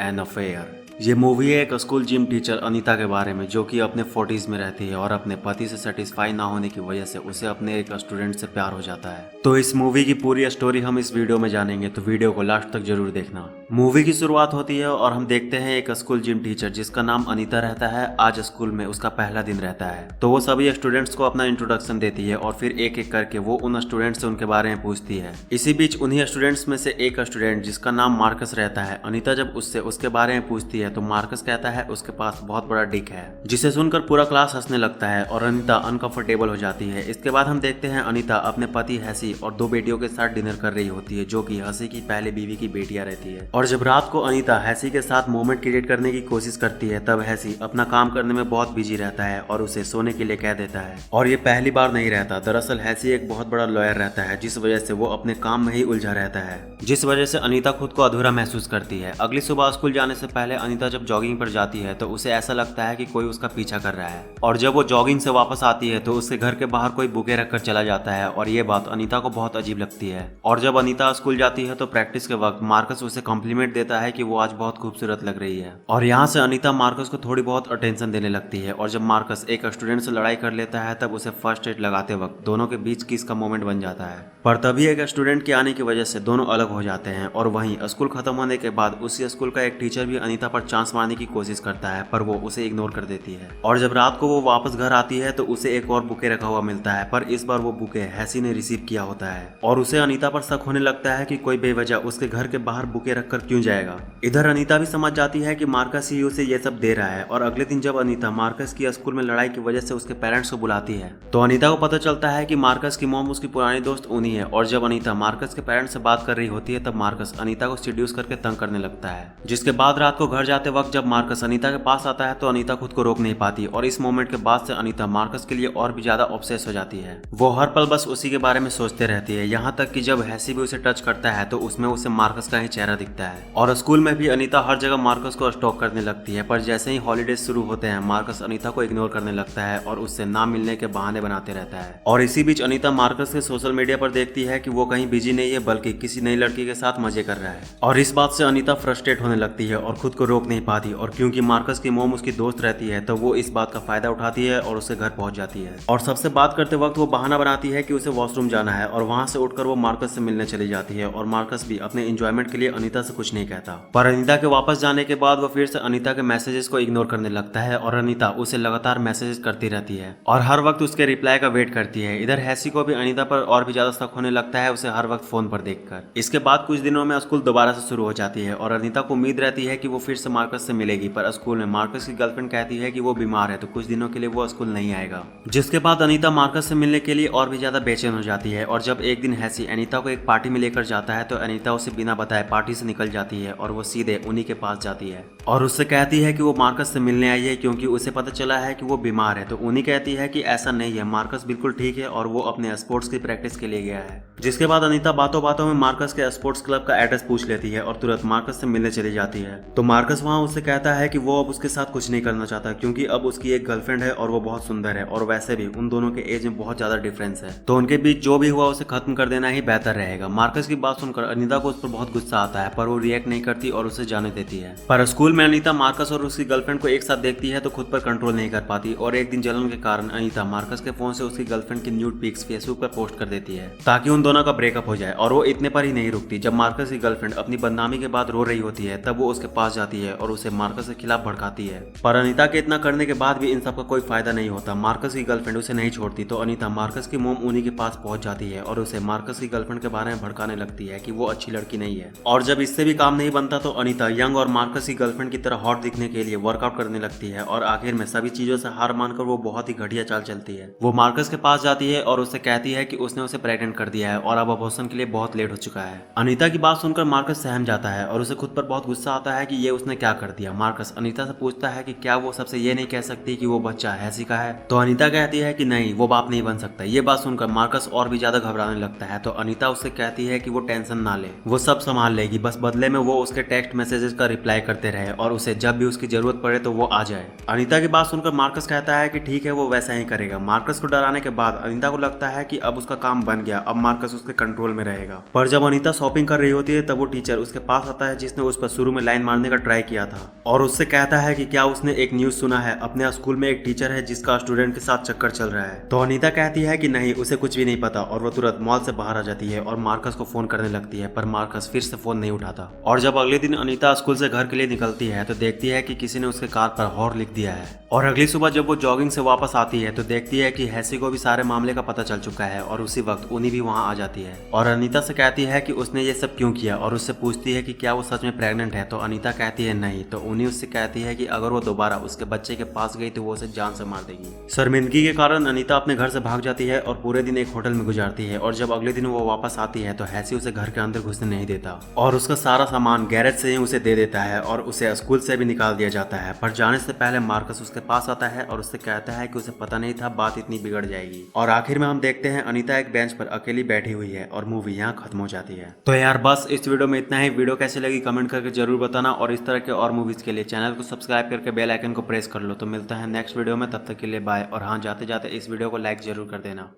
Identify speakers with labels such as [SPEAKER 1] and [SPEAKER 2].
[SPEAKER 1] An affair. ये movie है एक स्कूल जिम टीचर अनीता के बारे में, जो कि अपने 40s में रहती है और अपने पति से सेटिस्फाई ना होने की वजह से उसे अपने एक स्टूडेंट से प्यार हो जाता है। तो इस मूवी की पूरी स्टोरी हम इस वीडियो में जानेंगे, तो वीडियो को लास्ट तक जरूर देखना। मूवी की शुरुआत होती है और हम देखते हैं एक स्कूल जिम टीचर जिसका नाम अनीता रहता है। आज स्कूल में उसका पहला दिन रहता है, तो वो सभी स्टूडेंट्स को अपना इंट्रोडक्शन देती है और फिर एक एक करके वो उन स्टूडेंट्स से उनके बारे में पूछती है। इसी बीच उन्हीं स्टूडेंट्स में से एक स्टूडेंट जिसका नाम मार्कस रहता है, अनीता जब उससे उसके बारे में पूछती है तो मार्कस कहता है उसके पास बहुत बड़ा डिक है, जिसे सुनकर पूरा क्लास हंसने लगता है और अनीता अनकंफर्टेबल हो जाती है। इसके बाद हम देखते हैं अनीता अपने पति हैसी और 2 बेटियों के साथ डिनर कर रही होती है, जो कि हंसी की पहले बीवी की बेटियां रहती है। और जब रात को अनीता हैसी के साथ मोमेंट क्रिएट करने की कोशिश करती है, तब हैसी अपना काम करने में बहुत बिजी रहता है और उसे सोने के लिए कह देता है। और ये पहली बार नहीं रहता, दरअसल हैसी एक बहुत बड़ा लॉयर रहता है, जिस वजह से वो अपने काम में ही उलझा रहता है, जिस वजह से अनीता खुद को अधूरा महसूस करती है। अगली सुबह स्कूल जाने से पहले अनीता जब जॉगिंग पर जाती है तो उसे ऐसा लगता है कि कोई उसका पीछा कर रहा है, और जब वो जॉगिंग से वापस आती है तो उसके घर के बाहर कोई बुके रखकर चला जाता है, और ये बात अनीता को बहुत अजीब लगती है। और जब अनीता स्कूल जाती है तो प्रैक्टिस के वक्त मार्कस उसे कॉम्प्लीमेंट देता है कि वो आज बहुत खूबसूरत लग रही है, और यहाँ से अनीता मार्कस को थोड़ी बहुत अटेंशन देने लगती है। और जब मार्कस एक स्टूडेंट से लड़ाई कर लेता है तब उसे फर्स्ट एड लगाते वक्त दोनों के बीच किस का मोमेंट बन जाता है, पर तभी एक स्टूडेंट के आने की वजह से दोनों अलग हो जाते हैं। और वहीं स्कूल खत्म होने के बाद उसी स्कूल का एक टीचर भी अनीता पर चांस मारने की कोशिश करता है, पर वो उसे इग्नोर कर देती है। और जब रात को वो वापस घर आती है तो उसे एक और बुके रखा हुआ मिलता है, पर इस बार वो बुके हैसी ने रिसीव किया होता है, और उसे अनीता पर शक होने लगता है कि कोई बेवजह उसके घर के बाहर बुके रखकर क्यों जाएगा। इधर अनीता भी समझ जाती है कि मार्कस ही उसे ये सब दे रहा है। और अगले दिन जब अनीता मार्कस की स्कूल में लड़ाई की वजह से उसके पेरेंट्स को बुलाती है, तो अनीता को पता चलता है कि मार्कस की मॉम उसकी पुरानी दोस्त उनी है। और जब अनीता मार्कस के पेरेंट्स से बात कर रही होती है तब मार्कस अनीता को सीड्यूस करके तंग करने लगता है, जिसके बाद रात को घर जाते वक्त जब मार्कस अनीता के पास आता है तो अनीता खुद को रोक नहीं पाती, और इस मोमेंट के बाद से अनीता मार्कस के लिए और भी ज्यादा ऑब्सेस हो जाती है। वो हर पल बस उसी के बारे में सोचते रहती है, यहाँ तक कि जब हैसी भी उसे टच करता है तो उसमें उसे मार्कस का ही चेहरा दिखता है। और स्कूल में भी अनीता हर जगह मार्कस को स्टॉक करने लगती है, पर जैसे ही हॉलीडेज शुरू होते हैं मार्कस अनीता को इग्नोर करने लगता है और उससे ना मिलने के बहाने बनाते रहता है। और इसी बीच अनीता मार्कस के सोशल मीडिया पर देखती है कि वो कहीं बिजी नहीं है, बल्कि किसी नई लड़की के साथ मजे कर रहा है। और इस बात से अनीता फ्रस्ट्रेट होने लगती है और खुद को रोक नहीं पाती, और क्योंकि मार्कस की मोम उसकी दोस्त रहती है तो वो इस बात का फायदा उठाती है और उसे घर पहुंच जाती है। और सबसे बात करते वक्त वो बहाना बनाती है कि उसे वॉशरूम जाना है, और वहां से उठकर वो मार्कस से मिलने चली जाती है। और मार्कस भी अपने एंजॉयमेंट के लिए अनीता से कुछ नहीं कहता, पर अनीता के वापस जाने के बाद वो फिर से अनीता के मैसेजेस को इग्नोर करने लगता है, और अनीता उसे लगातार मैसेजेस करती रहती है और हर वक्त उसके रिप्लाई का वेट करती है। इधर हैसी को भी अनीता पर और भी ज्यादा शक होने लगता है, उसे हर वक्त फोन पर देखकर। इसके बाद कुछ दिनों में स्कूल दोबारा से शुरू हो जाती है और अनीता को उम्मीद रहती है कि वो फिर से मार्कस से मिलेगी, पर स्कूल में मार्कस की गर्लफ्रेंड कहती है कि वो बीमार है तो कुछ दिनों के लिए वो स्कूल नहीं आएगा, जिसके बाद अनीता मार्कस से मिलने के लिए और भी ज्यादा बेचैन हो जाती है। और जब एक दिन हैसी अनीता को एक पार्टी में लेकर जाता है तो अनीता उसे बिना बताए पार्टी से निकल जाती है और वो सीधे उन्हीं के पास जाती है और उससे कहती है कि वो मार्कस से मिलने आई है क्योंकि उसे पता चला है कि वो बीमार है। तो उन्हीं कहती है कि ऐसा नहीं है, मार्कस बिल्कुल ठीक है और वो अपने स्पोर्ट्स की प्रैक्टिस के लिए गया है। जिसके बाद अनीता बातों बातों में मार्कस के स्पोर्ट्स क्लब का एड्रेस पूछ लेती है और तुरंत मार्कस से मिलने चली जाती है। तो मार्कस वहाँ उससे कहता है कि वो अब उसके साथ कुछ नहीं करना चाहता, क्योंकि अब उसकी एक गर्लफ्रेंड है और वो बहुत सुंदर है, और वैसे भी उन दोनों के एज में बहुत ज्यादा डिफरेंस है, तो उनके बीच जो भी हुआ उसे खत्म कर देना ही बेहतर रहेगा। मार्कस की बात सुनकर अनीता को उस पर बहुत गुस्सा आता है, पर वो रिएक्ट नहीं करती और उसे जाने देती है। पर स्कूल में अनीता मार्कस और उसकी गर्लफ्रेंड को एक साथ देखती है तो खुद पर कंट्रोल नहीं कर पाती, और एक दिन जलन के कारण अनीता मार्कस के फोन से उसकी गर्लफ्रेंड की न्यूड पिक्स फेसबुक पर पोस्ट कर देती है ताकि उन दोनों का ब्रेकअप हो जाए। और वो इतने पर ही नहीं रुकती, जब मार्कस की गर्लफ्रेंड अपनी बदनामी के बाद रो रही होती है तब वो उसके पास जाती है और उसे मार्कस के खिलाफ भड़काती है। पर अनीता के इतना करने के बाद भी इन सब का कोई फायदा नहीं होता, मार्कस की गर्लफ्रेंड उसे नहीं छोड़ती। तो अनीता मार्कस की मोम उन्हीं के पास पहुंच जाती है और उसे मार्कस की गर्लफ्रेंड के बारे में भड़काने लगती है कि वो अच्छी लड़की नहीं है। और जब इससे भी काम नहीं बनता तो अनीता यंग और मार्कस की गर्लफ्रेंड की तरह हॉट दिखने के लिए वर्कआउट करने लगती है, और आखिर में सभी चीजों से हार मानकर वो बहुत ही घटिया चाल चलती है। वो मार्कस के पास जाती है और उससे कहती है कि उसने उसे प्रेग्नेंट कर दिया है और अब अबॉर्शन के लिए बहुत लेट हो चुका है। अनीता की बात सुनकर मार्कस सहम जाता है और उसे खुद पर बहुत गुस्सा आता है कि ये उसने क्या कर दिया। मार्कस अनीता से पूछता है कि क्या वो सबसे ये नहीं कह सकती कि वो बच्चा हैसी का है, तो अनीता कहती है कि नहीं, वो बाप नहीं बन सकता। ये बात सुनकर मार्कस और भी ज्यादा घबराने लगता है, तो अनीता उससे कहती है कि वो टेंशन ना ले, वो सब संभाल लेगी, बस बदले में वो उसके टेक्स्ट मैसेजेस का रिप्लाई करते रहे और उसे जब भी उसकी जरूरत पड़े तो वो आ जाए। अनीता की बात सुनकर मार्कस कहता है कि ठीक है, वो वैसा ही करेगा। मार्कस को डराने के बाद अनीता को लगता है कि अब उसका काम बन गया, अब मार्कस उसके कंट्रोल में रहेगा। पर जब अनीता शॉपिंग कर रही होती है तब वो टीचर उसके पास आता है जिसने उस पर शुरू में लाइन मारने का ट्राई किया था और उससे कहता है कि क्या उसने एक न्यूज सुना है, अपने स्कूल में एक टीचर है जिसका स्टूडेंट के साथ चक्कर चल रहा है। तो अनीता कहती है कि नहीं, उसे कुछ भी नहीं पता और वो तुरंत मॉल से बाहर आ जाती है और मार्कस को फोन करने लगती है, पर मार्कस फिर से फोन नहीं उठाता। और जब अगले दिन अनीता स्कूल से घर के लिए निकलती है तो देखती है कि किसी ने उसके कार पर हॉर लिख दिया है। और अगली सुबह जब वो जॉगिंग से वापस आती है तो देखती है कि हैसी को भी सारे मामले का पता चल चुका है और उसी वक्त उन्हीं भी वहां आ जाती है और अनीता से कहती है कि उसने ये सब क्यों किया और उससे पूछती है कि क्या वो सच में प्रेग्नेंट है। तो अनीता कहती है नहीं। तो उन्हीं उससे कहती है कि अगर वो दोबारा उसके बच्चे के पास गई तो वो उसे जान से मार देगी। शर्मिंदगी के कारण अनीता अपने घर से भाग जाती है और पूरे दिन एक होटल में गुजारती है और जब अगले दिन वो वापस आती है तो हैसी उसे घर के अंदर घुसने नहीं देता और उसका सारा सामान गैरेज से ही उसे दे देता है और उसे स्कूल से भी निकाल दिया जाता है। पर जाने से पहले मार्कस उसके पास आता है और उससे कहता है कि उसे पता नहीं था बात इतनी बिगड़ जाएगी। और आखिर में हम देखते हैं अनीता एक बेंच पर अकेली बैठी हुई है और मूवी यहाँ खत्म हो जाती है। तो यार बस इस वीडियो में इतना ही। वीडियो कैसी लगी कमेंट करके जरूर बताना और इस तरह के और मूवीज के लिए चैनल को सब्सक्राइब करके बेल आइकन को प्रेस कर लो। तो मिलता है नेक्स्ट वीडियो में, तब तक के लिए बाय। और हाँ, जाते जाते इस वीडियो को लाइक जरूर कर देना।